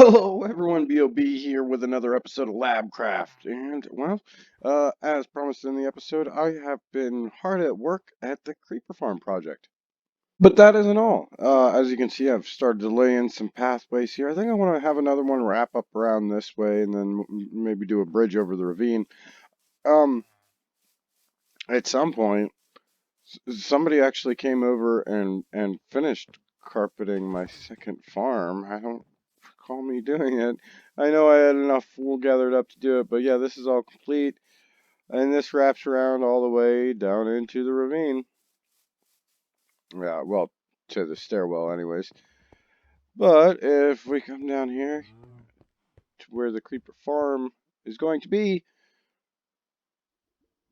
Hello, everyone. B.O.B. here with another episode of Labcraft. And, well, as promised in the episode, I have been hard at work at the Creeper Farm project. But that isn't all. As you can see, I've started to lay in some pathways here. I think I want to have another one wrap up around this way and then maybe do a bridge over the ravine. Um, at some point, somebody actually came over and finished carpeting my second farm. I don't recall me doing it. I know I had enough wool gathered up to do it, but yeah, this is all complete, and this wraps around all the way down into the ravine. Yeah, well, to the stairwell, anyways. But if we come down here to where the creeper farm is going to be,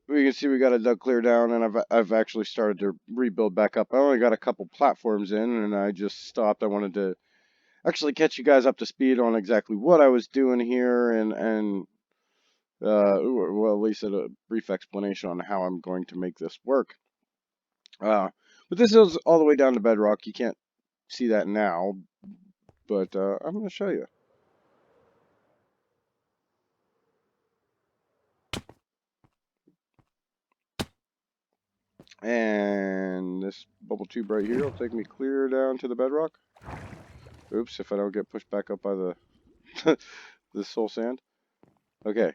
we can see we got a dug clear down, and I've actually started to rebuild back up. I only got a couple platforms in, and I just stopped. I wanted to actually catch you guys up to speed on exactly what I was doing here, and well, at least a brief explanation on how I'm going to make this work. Uh, but this is all the way down to bedrock. You can't see that now, but I'm going to show you. And this bubble tube right here will take me clear down to the bedrock. Oops, if I don't get pushed back up by the the soul sand. Okay.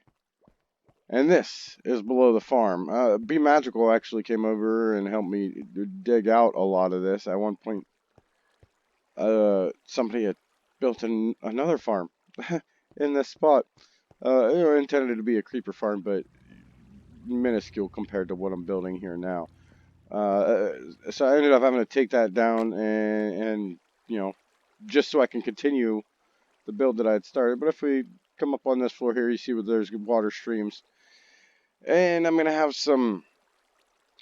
And this is below the farm. Be Magical actually came over and helped me dig out a lot of this. At one point, somebody had built another farm in this spot. It was intended to be a creeper farm, but minuscule compared to what I'm building here now. So I ended up having to take that down and you know, just so I can continue the build that I had started. But if we come up on this floor here, you see where there's water streams. And I'm going to have some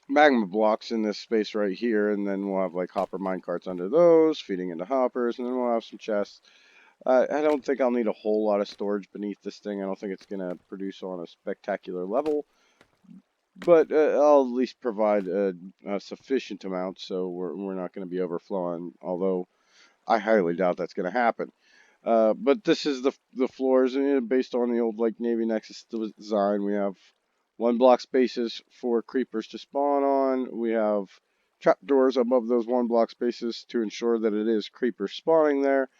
magma blocks in this space right here, and then we'll have like hopper minecarts under those, feeding into hoppers, and then we'll have some chests. I don't think I'll need a whole lot of storage beneath this thing. I don't think it's going to produce on a spectacular level, but I'll at least provide a sufficient amount, so we're not going to be overflowing, although I highly doubt that's going to happen. But this is the floors, and based on the old like Navy Nexus design, we have 1 block spaces for creepers to spawn on. We have trapdoors above those 1 block spaces to ensure that it is creepers spawning there.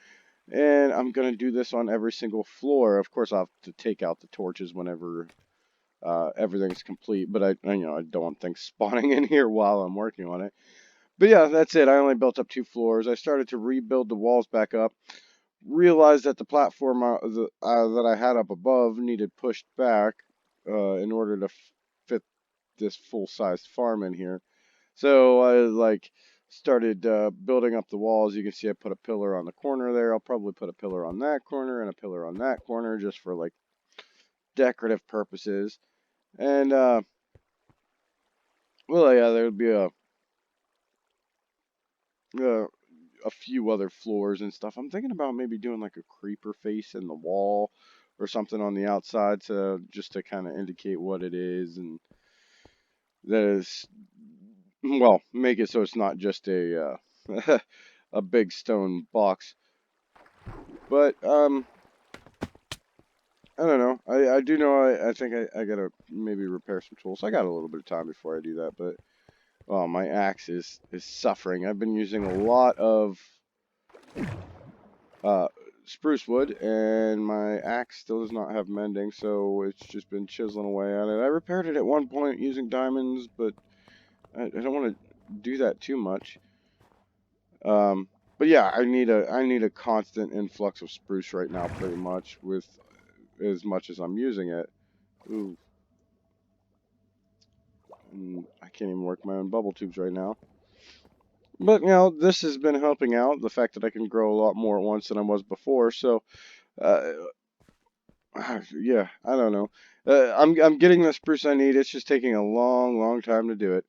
And I'm going to do this on every single floor. Of course, I'll have to take out the torches whenever everything's complete. But I don't want things spawning in here while I'm working on it. But yeah, that's it. I only built up 2 floors. I started to rebuild the walls back up. Realized that the platform that I had up above needed pushed back in order to fit this full-sized farm in here. So I like started building up the walls. You can see I put a pillar on the corner there. I'll probably put a pillar on that corner and a pillar on that corner just for like decorative purposes. And well, yeah, there would be uh, a few other floors and stuff. I'm thinking about maybe doing like a creeper face in the wall or something on the outside to just to kind of indicate what it is, and that is, well, make it so it's not just a a big stone box. But I don't know. I do know I think I gotta maybe repair some tools. I got a little bit of time before I do that, but well, my axe is suffering. I've been using a lot of uh, spruce wood, and my axe still does not have mending, so it's just been chiseling away at it. I repaired it at one point using diamonds, but I don't want to do that too much. Um, but yeah, I need a constant influx of spruce right now, pretty much, with as much as I'm using it. Ooh, and I can't even work my own bubble tubes right now. But this has been helping out. The fact that I can grow a lot more at once than I was before. So uh, yeah, I don't know. I'm getting the spruce I need. It's just taking a long time to do it.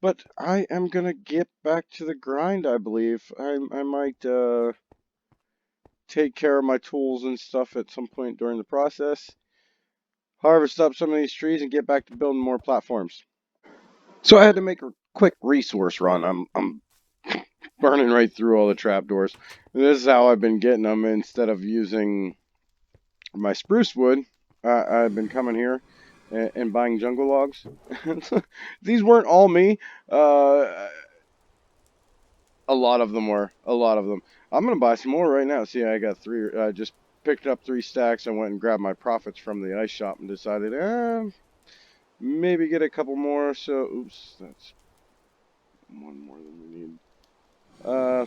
But I am gonna get back to the grind, I believe. I might take care of my tools and stuff at some point during the process. Harvest up some of these trees and get back to building more platforms. So I had to make a quick resource run. I'm burning right through all the trapdoors. This is how I've been getting them instead of using my spruce wood. I've been coming here and buying jungle logs. These weren't all me. Uh, a lot of them were. A lot of them. I'm gonna buy some more right now. See, I got three. I just picked up 3 stacks. I went and grabbed my profits from the ice shop and decided, maybe get a couple more. So, oops, that's one more than we need.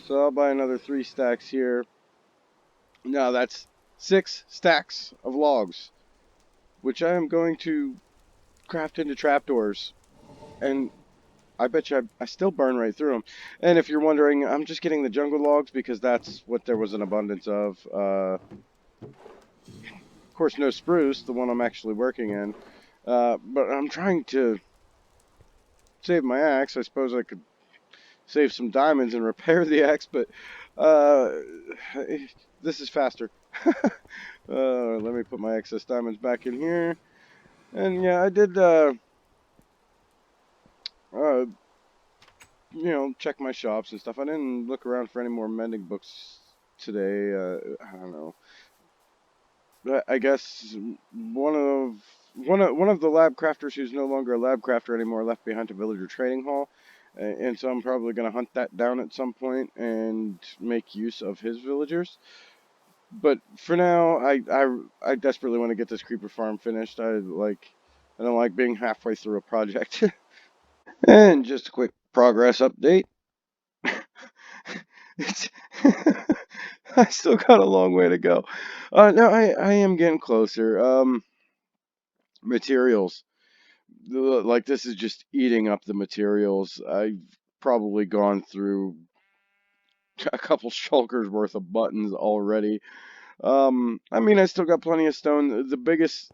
So I'll buy another 3 stacks here. Now that's 6 stacks of logs, which I am going to craft into trapdoors. And I bet you I still burn right through them. And if you're wondering, I'm just getting the jungle logs because that's what there was an abundance of. Of course, no spruce, the one I'm actually working in. But I'm trying to save my axe. I suppose I could save some diamonds and repair the axe, but uh, this is faster. Let me put my excess diamonds back in here. And yeah, I did, uh, check my shops and stuff. I didn't look around for any more mending books today. I don't know. I guess one of the lab crafters who's no longer a lab crafter anymore left behind a villager trading hall, and so I'm probably gonna hunt that down at some point and make use of his villagers. But for now, I desperately want to get this creeper farm finished. I don't like being halfway through a project. And just a quick progress update. It's I still got a long way to go. No, I am getting closer. Materials. Like this is just eating up the materials. I've probably gone through a couple shulkers worth of buttons already. I mean, I still got plenty of stone. The biggest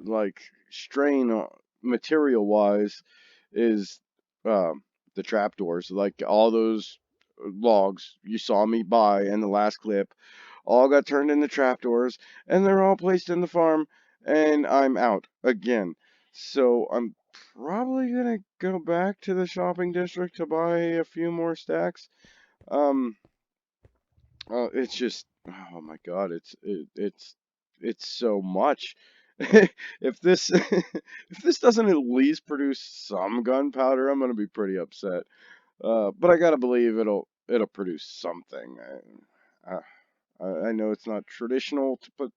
like strain material wise is the trapdoors. Like all those logs you saw me buy in the last clip all got turned into trapdoors, and they're all placed in the farm, and I'm out again. So I'm probably gonna go back to the shopping district to buy a few more stacks. Um, it's just, oh my God, it's so much. If this if this doesn't at least produce some gunpowder, I'm gonna be pretty upset. But I gotta believe it'll produce something. I know it's not traditional to put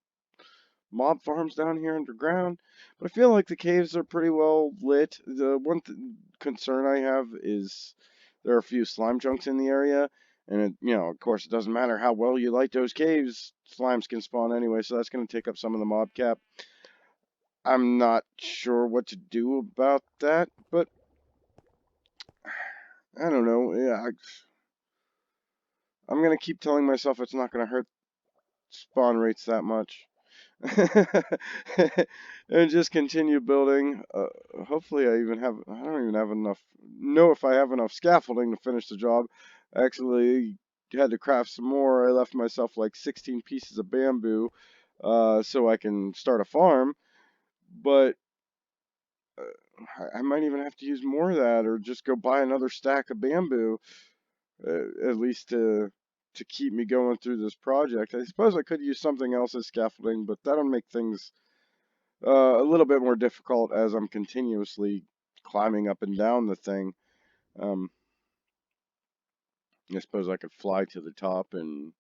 mob farms down here underground, but I feel like the caves are pretty well lit. The one concern I have is there are a few slime chunks in the area, and of course, it doesn't matter how well you light those caves, slimes can spawn anyway, so that's going to take up some of the mob cap. I'm not sure what to do about that, but I don't know. Yeah, I'm going to keep telling myself it's not going to hurt spawn rates that much. And just continue building. Hopefully, I don't even have enough. Know if I have enough scaffolding to finish the job. I actually had to craft some more. I left myself like 16 pieces of bamboo, so I can start a farm. But I might even have to use more of that, or just go buy another stack of bamboo, at least to keep me going through this project. I suppose I could use something else as scaffolding, but that'll make things a little bit more difficult as I'm continuously climbing up and down the thing. Um, I suppose I could fly to the top and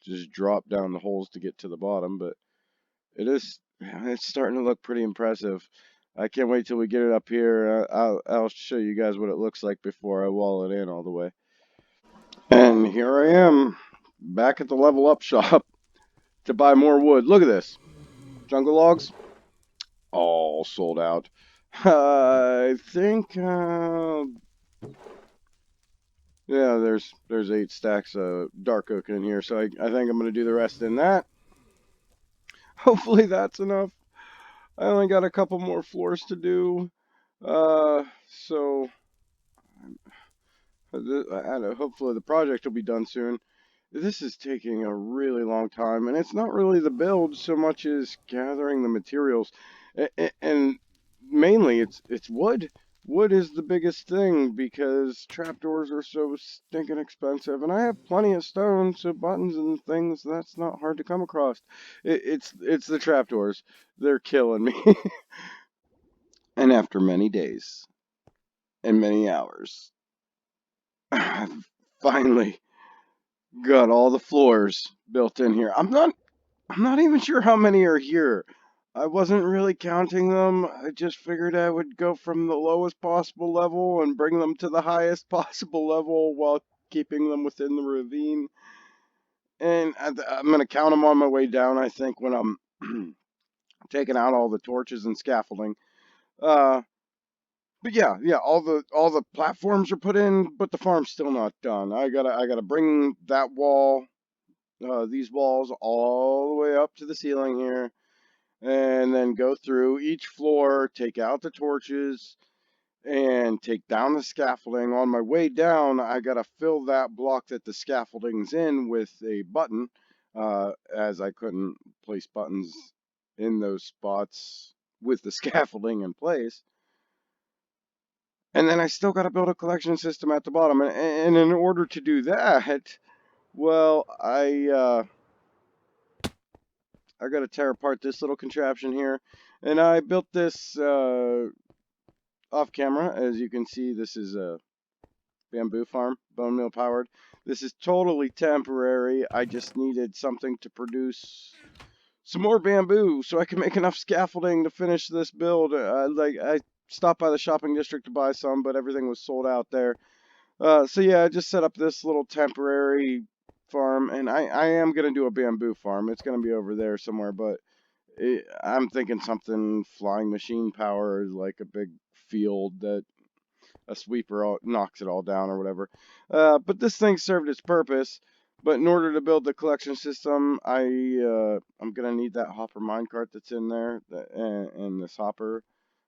just drop down the holes to get to the bottom, but it's starting to look pretty impressive. I can't wait till we get it up here. I'll show you guys what it looks like before I wall it in all the way. And here I am, back at the level up shop to buy more wood. Look at this. Jungle logs, all sold out. I think yeah, there's 8 stacks of dark oak in here, so I think I'm gonna do the rest in that. Hopefully that's enough. I only got a couple more floors to do, so hopefully the project will be done soon. This is taking a really long time, and it's not really the build so much as gathering the materials, and mainly it's wood. wood is the biggest thing because trapdoors are so stinking expensive, and I have plenty of stone, so buttons and things that's not hard to come across. It's the trapdoors. They're killing me. And after many days and many hours, I've finally got all the floors built in here. I'm not even sure how many are here. I wasn't really counting them. I just figured I would go from the lowest possible level and bring them to the highest possible level while keeping them within the ravine. And I'm going to count them on my way down, I think, when I'm taking out all the torches and scaffolding. Uh, but yeah, all the platforms are put in, but the farm's still not done. I gotta bring that wall, these walls all the way up to the ceiling here, and then go through each floor, take out the torches, and take down the scaffolding. On my way down, I gotta fill that block that the scaffolding's in with a button, as I couldn't place buttons in those spots with the scaffolding in place. And then I still got to build a collection system at the bottom. And in order to do that, well, I got to tear apart this little contraption here. And I built this off camera. As you can see, this is a bamboo farm, bone meal powered. This is totally temporary. I just needed something to produce some more bamboo so I can make enough scaffolding to finish this build. I stopped by the shopping district to buy some, but everything was sold out there. So yeah, I just set up this little temporary farm, and I am gonna do a bamboo farm. It's gonna be over there somewhere, but I'm thinking something flying machine power, like a big field that a sweeper knocks it all down or whatever. But this thing served its purpose. But in order to build the collection system, I'm gonna need that hopper minecart that's in there, and this hopper.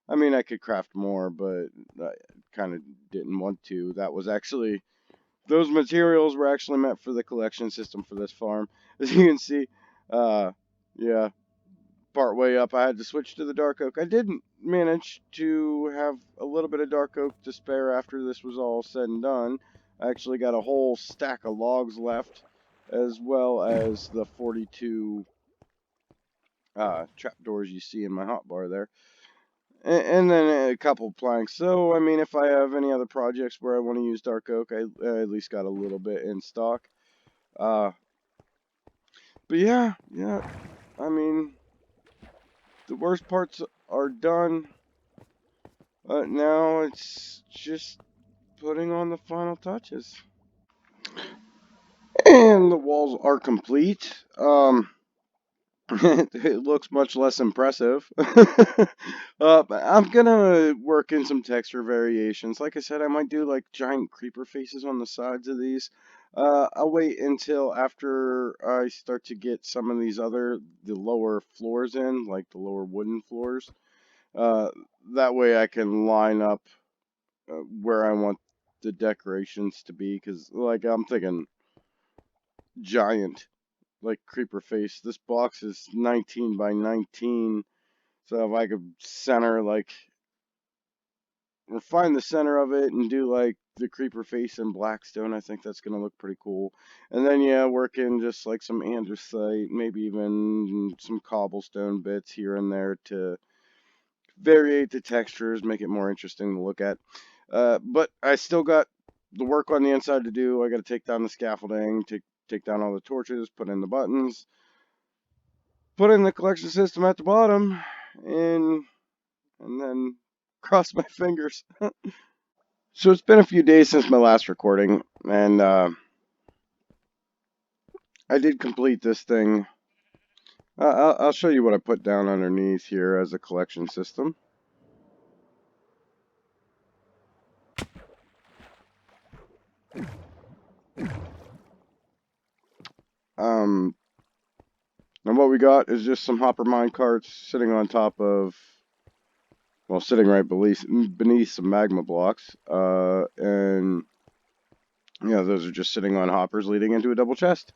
I mean, I could craft more, but I kind of didn't want to. Those materials were actually meant for the collection system for this farm. As you can see, uh, yeah, part way up, I had to switch to the dark oak. I did manage to have a little bit of dark oak to spare after this was all said and done. I actually got a whole stack of logs left, as well as the 42 trapdoors you see in my hotbar there. And then a couple planks. So, I mean, if I have any other projects where I want to use dark oak, I at least got a little bit in stock. Uh, but yeah, I mean, the worst parts are done. Now it's just putting on the final touches. And the walls are complete. It looks much less impressive. But I'm gonna work in some texture variations. Like I said, I might do like giant creeper faces on the sides of these. I'll wait until after I start to get some of the lower floors in, like the lower wooden floors. Uh, that way I can line up where I want the decorations to be. Because, like, I'm thinking giant, like creeper face. This box is 19 by 19. So if I could center, like, or find the center of it and do, like, the creeper face in blackstone, I think that's going to look pretty cool. And then, yeah, work in just, like, some andesite, maybe even some cobblestone bits here and there to variate the textures, make it more interesting to look at. But I still got the work on the inside to do. I got to take down the scaffolding, take down all the torches, put in the buttons, put in the collection system at the bottom, and then cross my fingers. So it's been a few days since my last recording, and I did complete this thing. I'll show you what I put down underneath here as a collection system. Um, and what we got is just some hopper mine carts sitting on top of, well, sitting right beneath some magma blocks. And yeah, those are just sitting on hoppers leading into a double chest.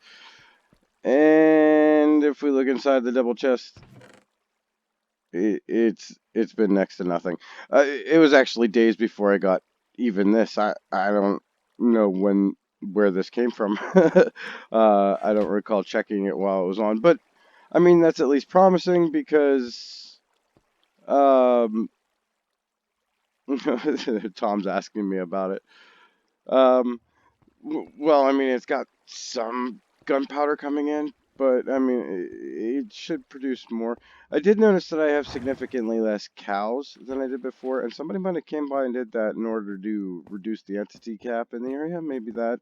And if we look inside the double chest, it's been next to nothing. It was actually days before I got even this. I don't know where this came from. I don't recall checking it while it was on, but I mean that's at least promising because um, Tom's asking me about it. Um, well, I mean, it's got some gunpowder coming in, but I mean, it should produce more. I did notice that I have significantly less cows than I did before, and somebody might have came by and did that in order to reduce the entity cap in the area. Maybe that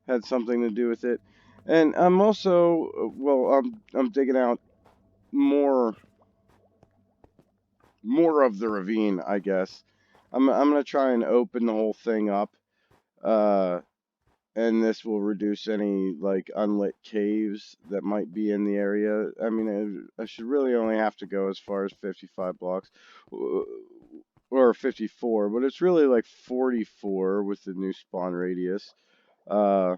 had something to do with it. And I'm also, well, I'm digging out more more of the ravine, I guess. I'm gonna try and open the whole thing up. Uh, and this will reduce any like unlit caves that might be in the area. I mean, I should really only have to go as far as 55 blocks or 54, but it's really like 44 with the new spawn radius. Uh,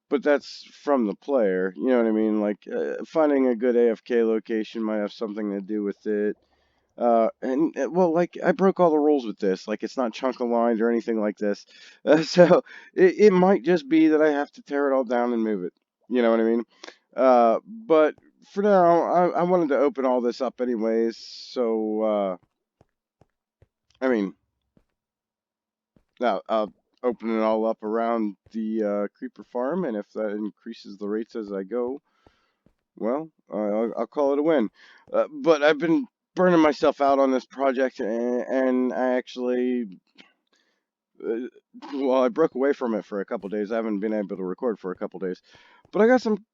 but that's from the player, you know what I mean? Like finding a good AFK location might have something to do with it. And well, like I broke all the rules with this. Like it's not chunk aligned or anything like this. So it might just be that I have to tear it all down and move it. You know what I mean? But for now, I wanted to open all this up anyways. So I mean, now I'll open it all up around the creeper farm, and if that increases the rates as I go, well, I'll call it a win. But I've been burning myself out on this project, and I actually, uh, well, I broke away from it for a couple days. I haven't been able to record for a couple days, but I got some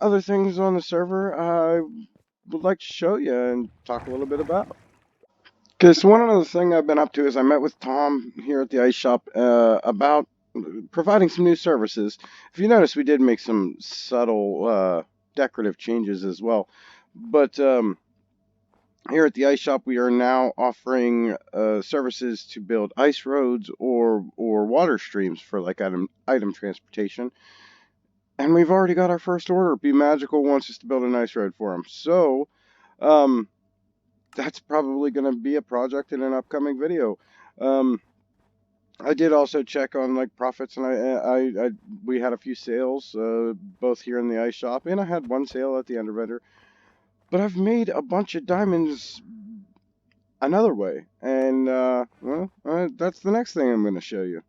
other things on the server I would like to show you and talk a little bit about. Okay, so one other thing I've been up to is I met with Tom here at the ice shop about providing some new services. If you notice, we did make some subtle decorative changes as well. But here at the ice shop, we are now offering services to build ice roads or water streams for like item transportation. And we've already got our first order. Be Magical wants us to build an ice road for them. So um, that's probably going to be a project in an upcoming video. Um, I did also check on like profits, and we had a few sales, both here in the ice shop, and I had one sale at the Ender vendor. But I've made a bunch of diamonds another way, and that's the next thing I'm going to show you.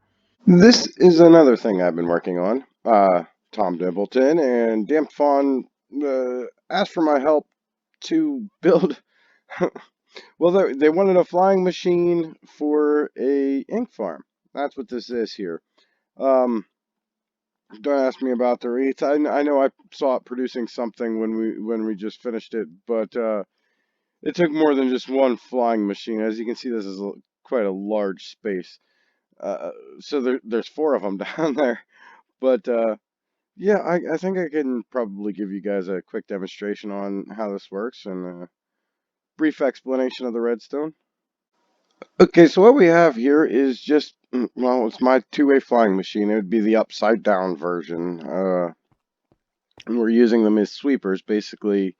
This is another thing I've been working on. Tom Dimpleton and Damp Fawn asked for my help to build. Well, they wanted a flying machine for a ink farm. That's what this is here. Um, don't ask me about the rates. I know I saw it producing something when we just finished it, but it took more than just one flying machine. As you can see, this is quite a large space. Uh, so there's four of them down there. But yeah, I think I can probably give you guys a quick demonstration on how this works and a brief explanation of the redstone. Okay, so what we have here is just, well, it's my two-way flying machine. It would be the upside down version. And we're using them as sweepers. Basically,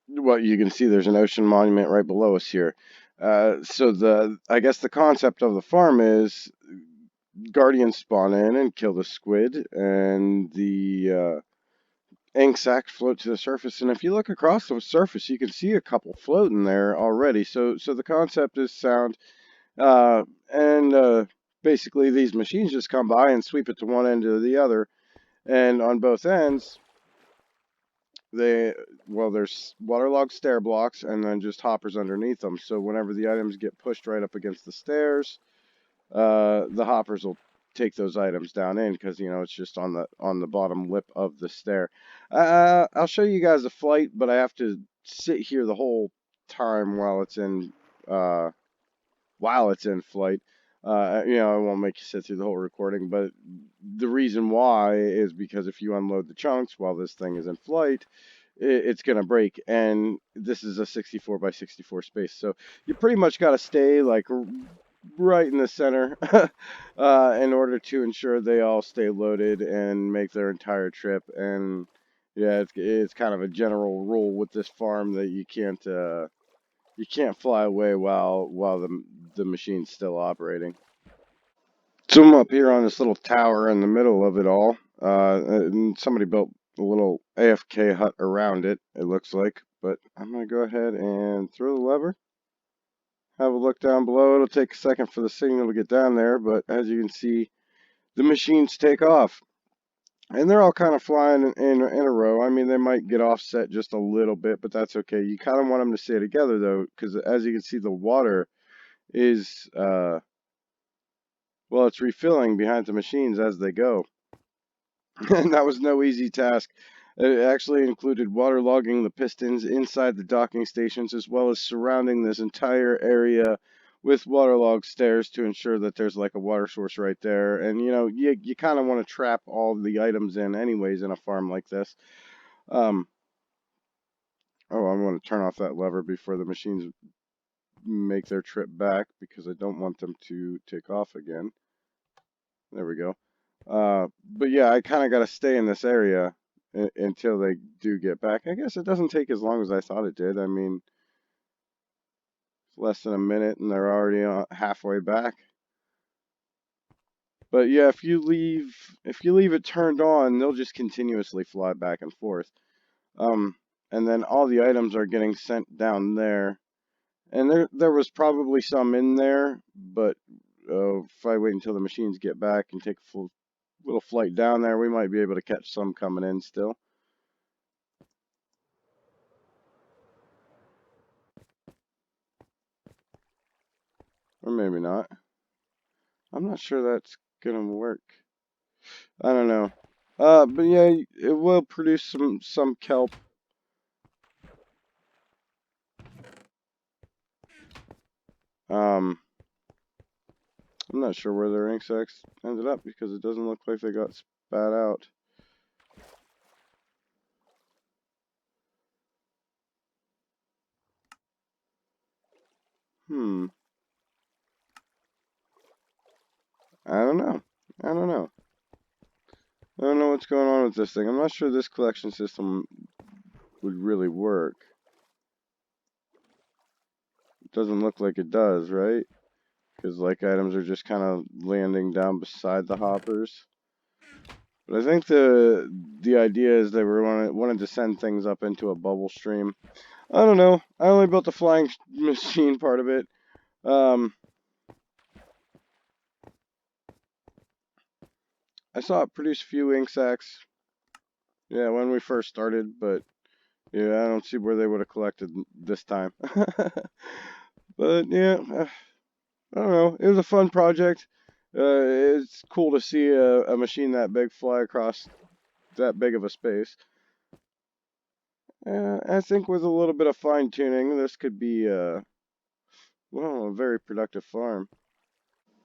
what you can see, there's an ocean monument right below us here. So I guess the concept of the farm is guardians spawn in and kill the squid, and the ink sacs float to the surface. And if you look across the surface, you can see a couple floating there already. So the concept is sound. And basically, these machines just come by and sweep it to one end or the other. And on both ends, they, well, there's waterlogged stair blocks and then just hoppers underneath them. So whenever the items get pushed right up against the stairs, the hoppers will take those items down in because it's just on the bottom lip of the stair. I'll show you guys a flight, but I have to sit here the whole time uh, while it's in flight. I won't make you sit through the whole recording, but the reason why is because if you unload the chunks while this thing is in flight, it's going to break. And this is a 64 by 64 space. So you pretty much got to stay like right in the center in order to ensure they all stay loaded and make their entire trip. And Yeah, it's kind of a general rule with this farm that you can't fly away while the machine's still operating. So I'm up here on this little tower in the middle of it all. And somebody built a little AFK hut around it, it looks like. But I'm going to go ahead and throw the lever. Have a look down below. It'll take a second for the signal to get down there, but as you can see, the machines take off. And they're all kind of flying in a row. I mean, they might get offset just a little bit, but that's okay. You kind of want them to stay together, though, because as you can see, the water is, well, it's refilling behind the machines as they go. And that was no easy task. It actually included waterlogging the pistons inside the docking stations, as well as surrounding this entire area with waterlogged stairs to ensure that there's like a water source right there. And you know, you kind of want to trap all the items in anyways in a farm like this. Um, oh, I'm going to turn off that lever before the machines make their trip back because I don't want them to take off again. There we go. But yeah, I kind of got to stay in this area until they do get back. I guess it doesn't take as long as I thought it did. I mean, it's less than a minute and they're already halfway back. But yeah, if you leave it turned on, they'll just continuously fly back and forth. Um, and then all the items are getting sent down there. And there was probably some in there, but if I wait until the machines get back and take a full little flight down there, we might be able to catch some coming in still. Or maybe not. I'm not sure that's gonna work. I don't know. But yeah, it will produce some kelp. Um, I'm not sure where their ink sacs ended up because it doesn't look like they got spat out. Hmm. I don't know. I don't know. I don't know what's going on with this thing. I'm not sure this collection system would really work. It doesn't look like it does, right? Because like items are just kind of landing down beside the hoppers. But I think the idea is they were wanted to send things up into a bubble stream. I don't know. I only built the flying machine part of it. I saw it produce a few ink sacs. Yeah, when we first started, but yeah, I don't see where they would have collected this time. But yeah, I don't know. It was a fun project. It's cool to see a machine that big fly across that big of a space. I think with a little bit of fine tuning, this could be, well, a very productive farm.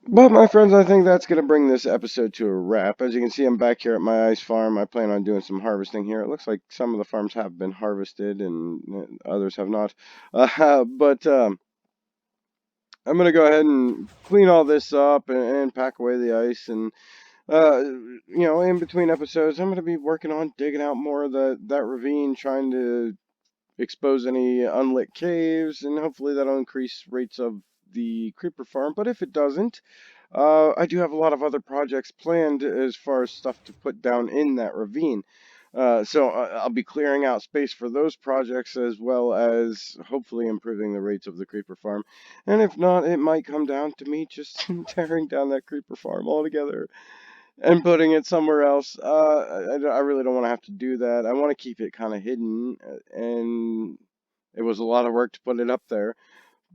But my friends, I think that's going to bring this episode to a wrap. As you can see, I'm back here at my ice farm. I plan on doing some harvesting here. It looks like some of the farms have been harvested and others have not. But I'm going to go ahead and clean all this up and pack away the ice. And, you know, in between episodes, I'm going to be working on digging out more of that ravine, trying to expose any unlit caves, and hopefully that'll increase rates of the creeper farm. But if it doesn't, I do have a lot of other projects planned as far as stuff to put down in that ravine. So I'll be clearing out space for those projects as well as hopefully improving the rates of the creeper farm. And if not, it might come down to me just tearing down that creeper farm altogether and putting it somewhere else. I really don't want to have to do that. I want to keep it kind of hidden, and it was a lot of work to put it up there.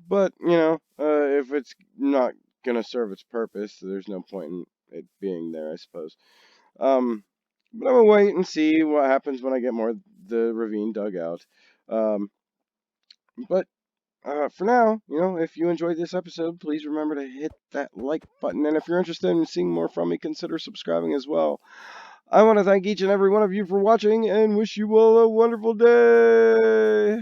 But, you know, if it's not going to serve its purpose, there's no point in it being there, I suppose. But I'm going to wait and see what happens when I get more of the ravine dug out. Um, but for now, you know, if you enjoyed this episode, please remember to hit that like button. And if you're interested in seeing more from me, consider subscribing as well. I want to thank each and every one of you for watching and wish you all a wonderful day.